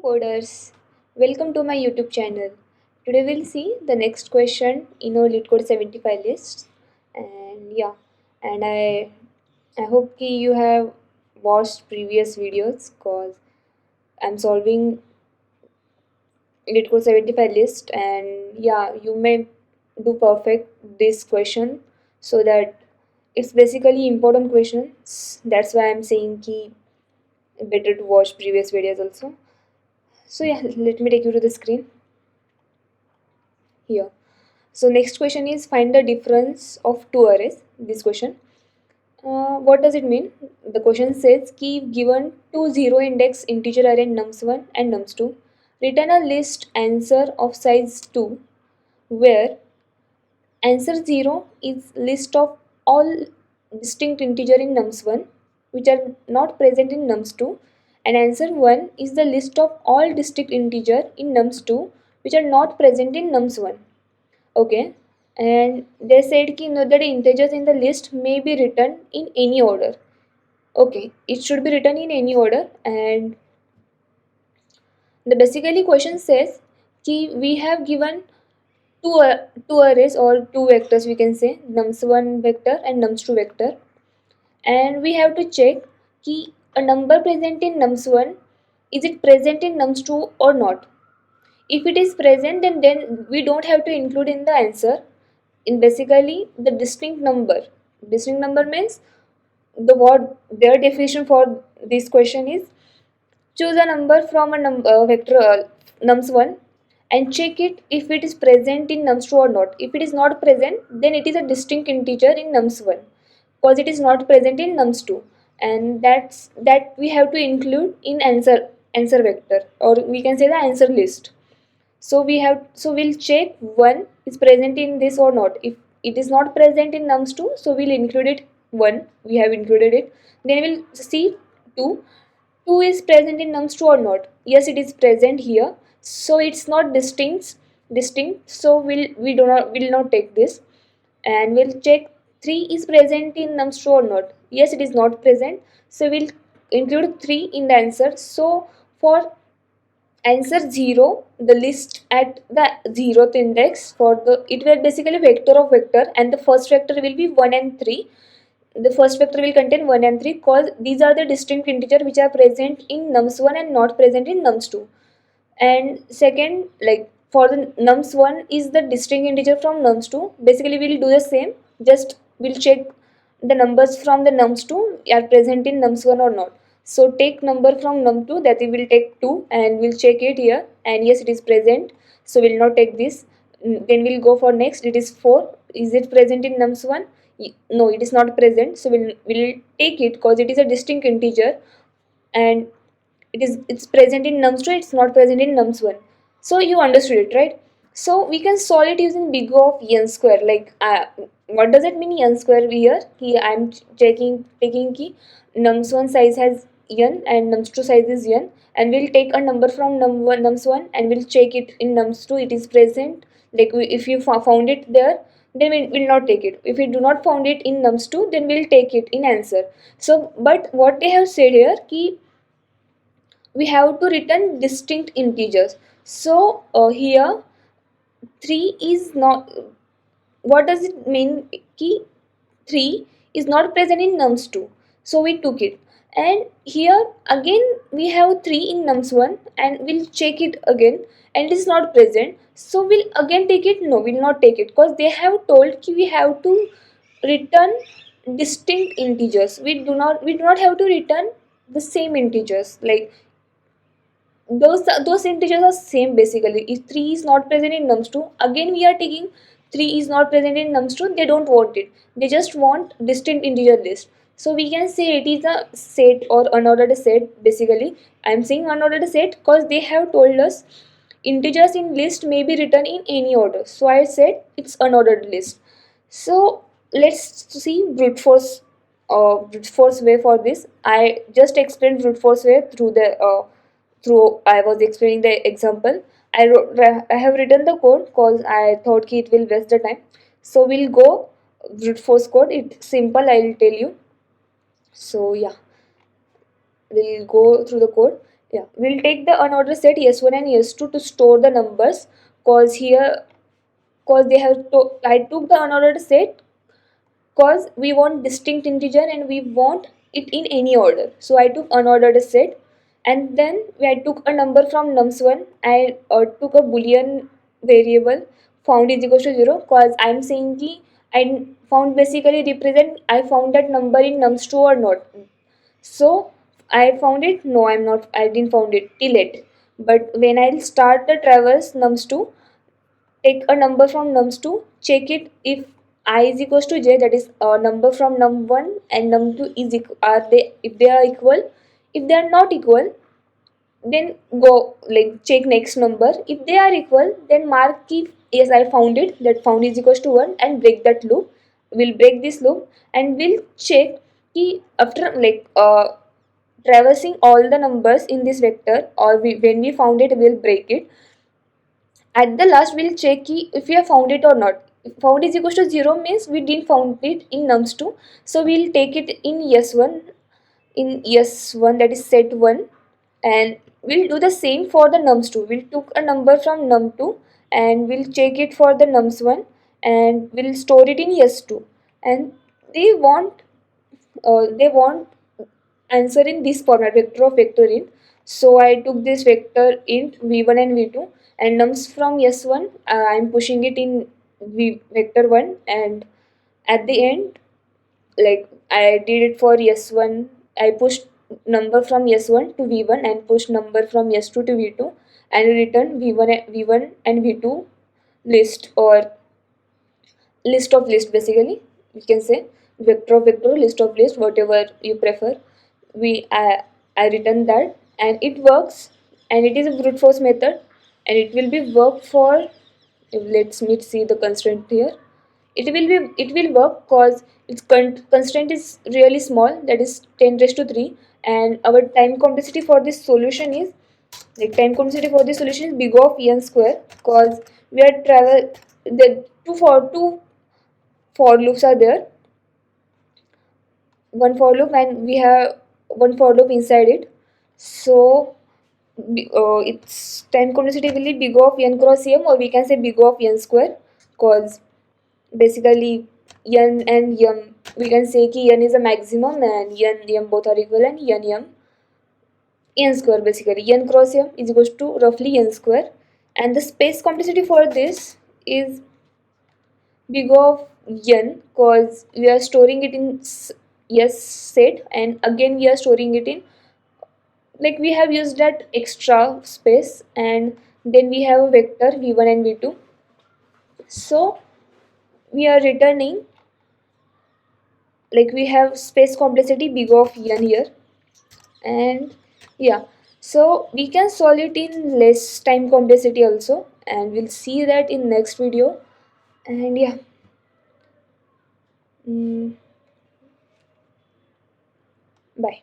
coders, welcome to my YouTube channel. Today we'll see the next question in our LeetCode 75 list. And yeah, and I hope ki you have watched previous videos cause I'm solving LeetCode 75 list, and yeah, you may do perfect this question so that it's basically important questions. That's why I'm saying ki better to watch previous videos also. So yeah, let me take you to the screen here. So next question is find the difference of two arrays. This question. What does it mean? The question says keep given two zero index integer array nums1 and nums2. Return a list answer of size 2 where answer 0 is list of all distinct integer in nums1 which are not present in nums2, and answer 1 is the list of all distinct integer in nums2 which are not present in nums1. Okay, and they said ki no, that integers in the list may be written in any order. Okay, it should be written in any order, and the basically question says ki we have given two arrays or two vectors, we can say nums1 vector and nums2 vector, and we have to check ki a number present in nums1 is it present in nums2 or not. If it is present, then we don't have to include in the answer in basically the distinct number means the what their definition for this question is choose a number from a number vector nums1 and check it if it is present in nums2 or not. If it is not present, then it is a distinct integer in nums1 because it is not present in nums2, and that we have to include in answer vector, or we can say the answer list. So we'll check one is present in this or not. If it is not present in nums2, so we'll include it one, we have included it. Then we'll see 2. 2 is present in nums2 or not. Yes, it is present here, so it's not distinct, so will not take this. And we'll check 3 is present in nums2 or not. Yes, it is not present, so we'll include 3 in the answer. So for answer 0, the list at the 0th index for the it will basically vector of vector, and the first vector will be 1 and 3. The first vector will contain 1 and 3 because these are the distinct integer which are present in nums1 and not present in nums2. And second, like for the nums1 is the distinct integer from nums2, basically we'll do the same, just we'll check the numbers from the nums2 are present in nums1 or not. So take number from num2, that we will take 2 and we'll check it here, and yes, it is present, so we'll not take this. Then we'll go for next, it is 4. Is it present in nums1? No, it is not present, so we'll take it because it is a distinct integer, and it's present in nums2, it's not present in nums1. So you understood it, right? So we can solve it using big O of n square. Like what does it mean n square here? I'm taking ki nums1 size has n and nums2 size is n, and we'll take a number from nums1 and we'll check it in nums2, it is present. Like if you found it there, then we will not take it. If we do not found it in nums2, then we'll take it in answer. So but what they have said here ki we have to return distinct integers. So here 3 is not, what does it mean ki 3 is not present in nums2, so we took it. And here again we have 3 in nums1 and we'll check it again, and it is not present, so we'll again take it. No, we'll not take it because they have told ki we have to return distinct integers. We do not have to return the same integers. Like those integers are same basically. If 3 is not present in nums2, again we are taking 3 is not present in nums2. They don't want it, they just want distinct integer list. So we can say it is a set or unordered set. Basically I'm saying unordered set because they have told us integers in list may be written in any order, so I said it's unordered list. So let's see brute force way for this. I just explained brute force way through I was explaining the example. I have written the code because I thought it will waste the time. So we'll go brute force code. It's simple, I'll tell you. So yeah, we'll go through the code. Yeah, we'll take the unordered set s1 and s2 to store the numbers, cause here, cause they have to, I took the unordered set cause we want distinct integer and we want it in any order. So I took unordered set, and then I took a number from nums1. I took a boolean variable found is equals to 0, cause I'm saying ki I found basically represent I found that number in nums2 or not. So I found it. No, I'm not. I didn't found it till it. But when I'll start the traverse nums2, take a number from nums2, check it if I is equals to j, that is a number from num1 and num2 is are they, if they are equal. If they are not equal, then go like check next number. If they are equal, then mark if yes I found it, that found is equals to 1, and break that loop. We'll break this loop and we'll check ki after traversing all the numbers in this vector, or when we found it we'll break it. At the last we'll check if we have found it or not. If found is equals to 0 means we didn't found it in nums2, so we'll take it in s1, that is set 1, and we'll do the same for the nums2. We'll took a number from num2 and we'll check it for the nums1 and we'll store it in s2, and they want they want answer in this format, vector of vector int. So I took this vector int v1 and v2, and nums from s1 I'm pushing it in vector 1, and at the end, like I did it for s1, I pushed number from s1 to v1 and pushed number from s2 to v2, and return v1 and v2 list, or list of list, basically you can say vector of vector, list of list, whatever you prefer. we I return that, and it works, and it is a brute force method, and it will be work for, let's me see the constraint here. It will work cause its constraint is really small, that is 10 raised to 3, and our time complexity for this solution is, like time complexity for this solution is big of n square, cause we are travel the two for loops are there, one for loop, and we have one for loop inside it. So its time complexity will be big of n cross m, or we can say big of n square, cause basically n and m, we can say ki n is a maximum and n m both are equal, and n m n square, basically n cross m is equals to roughly n square, and the space complexity for this is big of n, cause we are storing it in yes set, and again we are storing it in, like we have used that extra space, and then we have a vector v1 and v2. So we are returning, like we have space complexity big of n here, and yeah, so we can solve it in less time complexity also, and we'll see that in next video. And yeah, mm, bye.